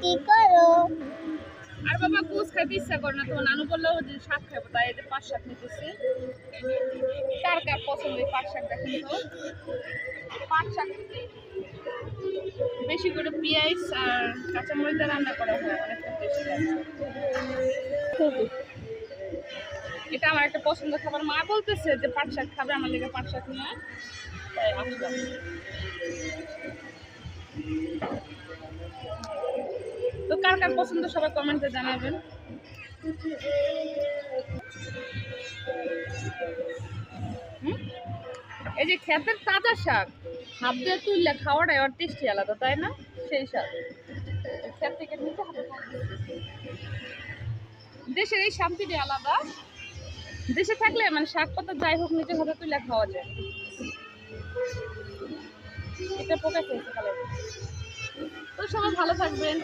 কি করো? আর বাবা কুচ খাইতে ইচ্ছা করে না, তোমার নানু বললো যে শাক খাবো, তাই এই যে পাট শাক নিতেছি। কার কার পছন্দ এই পাট শাক দেখেন তো। পাট শাক বেশি করে পেঁয়াজ আর কাঁচামরিচ দিয়ে রান্না করা হয়, অনেকটা টেস্টি লাগে। এটা আমার একটা পছন্দের খাবার। মা বলতেছে যে পাট শাক খাবে, আমার লেগে পাট শাক নিয়ে তাই আসলাম। তো কার কার পছন্দ সবাই কমেন্টে জানাবেন। এই যে ক্ষেতের তাজা শাক হাত দিয়ে তুললে খাওয়াটাই আর টেস্টি আলাদা, তাই না? সেই শাক ক্ষেত থেকে নিতে হবে। দেশের এই শান্তিটি আলাদা। দেশে থাকলে মানে শাক পাতা যাই হোক নিজের হাতে তুলে খাওয়া যায়। এটা পোকা খেয়েছে কালে। তো সবাই ভালো থাকবেন।